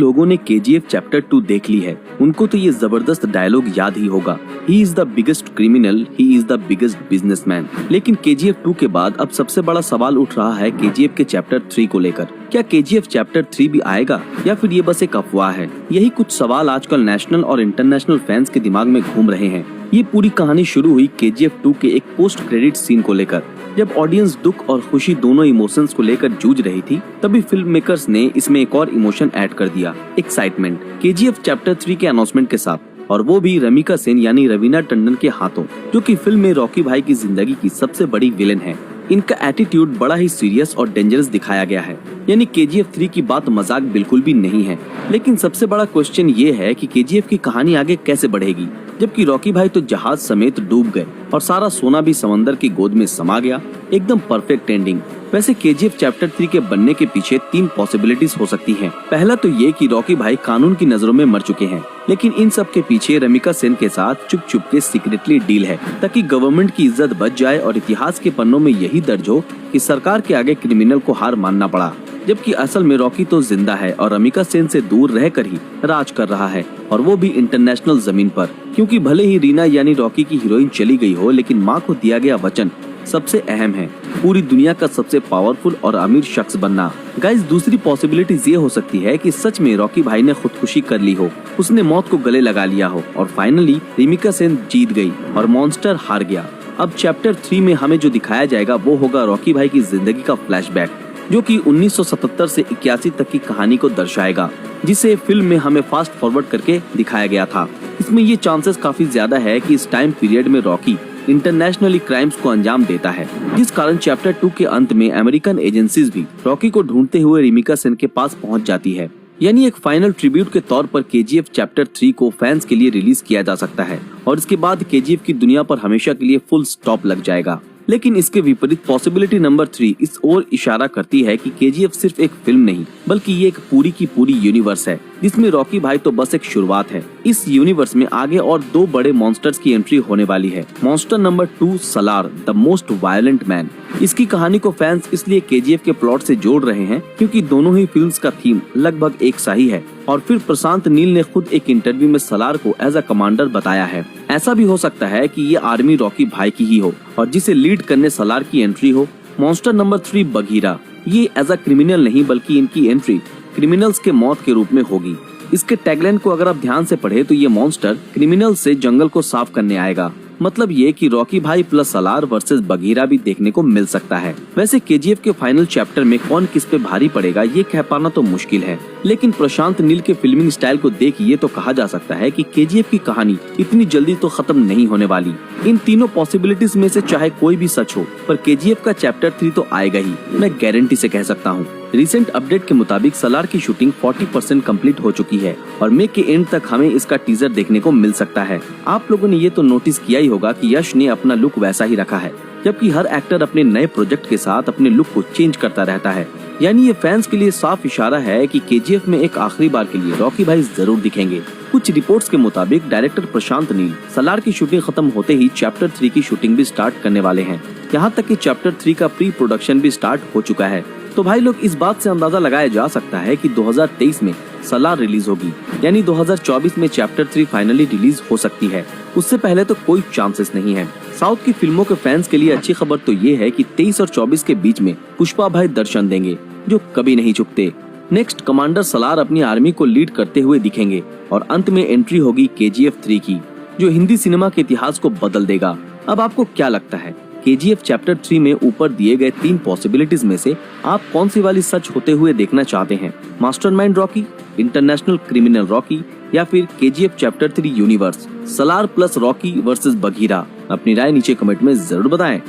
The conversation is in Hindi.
लोगों ने केजीएफ चैप्टर 2 देख ली है उनको तो ये जबरदस्त डायलॉग याद ही होगा, he is the biggest criminal, he is the biggest businessman. लेकिन केजीएफ 2 के बाद अब सबसे बड़ा सवाल उठ रहा है केजीएफ के चैप्टर 3 को लेकर। क्या केजीएफ चैप्टर 3 भी आएगा या फिर ये बस एक अफवाह है? यही कुछ सवाल आजकल नेशनल और इंटरनेशनल फैंस के दिमाग में घूम रहे हैं। ये पूरी कहानी शुरू हुई केजीएफ 2 के एक पोस्ट क्रेडिट सीन को लेकर। जब ऑडियंस दुख और खुशी दोनों इमोशंस को लेकर जूझ रही थी, तभी फिल्म मेकर्स ने इसमें एक और इमोशन ऐड कर दिया, एक्साइटमेंट। केजीएफ चैप्टर 3 के अनाउंसमेंट के साथ, और वो भी रमिका सेन यानी रवीना टंडन के हाथों, जो कि फिल्म में रॉकी भाई की जिंदगी की सबसे बड़ी विलेन है। इनका एटीट्यूड बड़ा ही सीरियस और डेंजरस दिखाया गया है, यानी केजीएफ 3 की बात मजाक बिल्कुल भी नहीं है। लेकिन सबसे बड़ा क्वेश्चन ये है कि केजीएफ की कहानी आगे कैसे बढ़ेगी, जबकि रॉकी भाई तो जहाज समेत डूब गए और सारा सोना भी समंदर की गोद में समा गया। एकदम परफेक्ट एंडिंग। वैसे केजीएफ चैप्टर 3 के बनने के पीछे 3 पॉसिबिलिटीज हो सकती हैं। पहला तो ये कि रॉकी भाई कानून की नजरों में मर चुके हैं, लेकिन इन सब के पीछे रमिका सेन के साथ चुप चुप के सीक्रेटली डील है, ताकि गवर्नमेंट की इज्जत बच जाए और इतिहास के पन्नों में यही दर्ज हो कि सरकार के आगे क्रिमिनल को हार मानना पड़ा। जबकि असल में रॉकी तो जिंदा है और रमिका सेन से दूर रहकर ही राज कर रहा है, और वो भी इंटरनेशनल जमीन पर। क्योंकि भले ही रीना यानी रॉकी की हीरोइन चली गई हो, लेकिन माँ को दिया गया वचन सबसे अहम है, पूरी दुनिया का सबसे पावरफुल और अमीर शख्स बनना। गाइस, दूसरी पॉसिबिलिटी ये हो सकती है कि सच में रॉकी भाई ने खुदकुशी कर ली हो, उसने मौत को गले लगा लिया हो और फाइनली रमिका सेन जीत गई और मॉन्स्टर हार गया। अब चैप्टर 3 में हमें जो दिखाया जाएगा वो होगा रॉकी भाई की जिंदगी का फ्लैशबैक, जो कि 1977 से 81 तक की कहानी को दर्शाएगा, जिसे फिल्म में हमें फास्ट फॉरवर्ड करके दिखाया गया था। इसमें ये चांसेस काफी ज्यादा है कि इस टाइम पीरियड में रॉकी इंटरनेशनली क्राइम्स को अंजाम देता है, जिस कारण चैप्टर 2 के अंत में अमेरिकन एजेंसीज भी रॉकी को ढूंढते हुए रमिका सेन के पास पहुंच जाती है। यानी एक फाइनल ट्रिब्यूट के तौर पर केजीएफ चैप्टर 3 को फैंस के लिए रिलीज किया जा सकता है और इसके बाद केजीएफ की दुनिया पर हमेशा के लिए फुल स्टॉप लग जाएगा। लेकिन इसके विपरीत पॉसिबिलिटी नंबर 3 इस ओर इशारा करती है कि केजीएफ सिर्फ एक फिल्म नहीं, बल्कि ये एक पूरी की पूरी यूनिवर्स है, जिसमें रॉकी भाई तो बस एक शुरुआत है। इस यूनिवर्स में आगे और 2 बड़े मॉन्स्टर्स की एंट्री होने वाली है। Monster number 2 Salaar, the most violent man. इसकी कहानी को फैंस इसलिए केजीएफ के प्लॉट से जोड़ रहे हैं क्योंकि दोनों ही फिल्म्स का थीम लगभग एक सा ही है। और फिर प्रशांत नील ने खुद एक इंटरव्यू में सलार को एज अ कमांडर बताया है। ऐसा भी हो सकता है कि ये आर्मी रॉकी भाई की ही हो और जिसे लीड करने सलार की एंट्री हो। मॉन्स्टर नंबर 3 बघीरा, ये एज अ क्रिमिनल नहीं बल्कि इनकी एंट्री क्रिमिनल्स के मौत के रूप में होगी। इसके टैगलाइन को अगर आप ध्यान से पढ़े तो ये मॉन्स्टर क्रिमिनल से जंगल को साफ करने आएगा। मतलब ये कि रॉकी भाई प्लस सलार वर्सेस बघीरा भी देखने को मिल सकता है। वैसे केजीएफ के फाइनल चैप्टर में कौन किस पे भारी पड़ेगा ये कह पाना तो मुश्किल है, लेकिन प्रशांत नील के फिल्मिंग स्टाइल को देख ये तो कहा जा सकता है कि केजीएफ की कहानी इतनी जल्दी तो खत्म नहीं होने वाली। इन तीनों पॉसिबिलिटीज में से चाहे कोई भी सच हो, पर केजीएफ का चैप्टर 3 तो आएगा ही, मैं गारंटी से कह सकता हूँ। रिसेंट अपडेट के मुताबिक सलार की शूटिंग 40% कंप्लीट हो चुकी है और मई के एंड तक हमें इसका टीजर देखने को मिल सकता है। आप लोगों ने ये तो नोटिस किया ही होगा कि यश ने अपना लुक वैसा ही रखा है, जबकि हर एक्टर अपने नए प्रोजेक्ट के साथ अपने लुक को चेंज करता रहता है। यानी ये फैंस के लिए साफ इशारा है कि केजीएफ में एक आखिरी बार के लिए रॉकी भाई जरूर दिखेंगे। कुछ रिपोर्ट्स के मुताबिक डायरेक्टर प्रशांत नील सलार की शूटिंग खत्म होते ही चैप्टर 3 की शूटिंग भी स्टार्ट करने वाले हैं। यहाँ तक कि चैप्टर 3 का प्री प्रोडक्शन भी स्टार्ट हो चुका है। तो भाई लोग, इस बात से अंदाजा लगाया जा सकता है कि 2023 में सलार रिलीज होगी, यानी 2024 में चैप्टर 3 फाइनली रिलीज हो सकती है। उससे पहले तो कोई चांसेस नहीं है। साउथ की फिल्मों के फैंस के लिए अच्छी खबर तो ये है कि 23 और 24 के बीच में पुष्पा भाई दर्शन देंगे, जो कभी नहीं चुकते। नेक्स्ट कमांडर सलार अपनी आर्मी को लीड करते हुए दिखेंगे और अंत में एंट्री होगी केजीएफ 3 की, जो हिंदी सिनेमा के इतिहास को बदल देगा। अब आपको क्या लगता है, केजीएफ चैप्टर 3 में ऊपर दिए गए 3 पॉसिबिलिटीज में से आप कौन सी वाली सच होते हुए देखना चाहते हैं? Mastermind Rocky, international criminal Rocky, या फिर KGF chapter 3 universe, Salaar plus Rocky versus Bagheera? अपनी राय नीचे कमेंट में जरूर बताएं।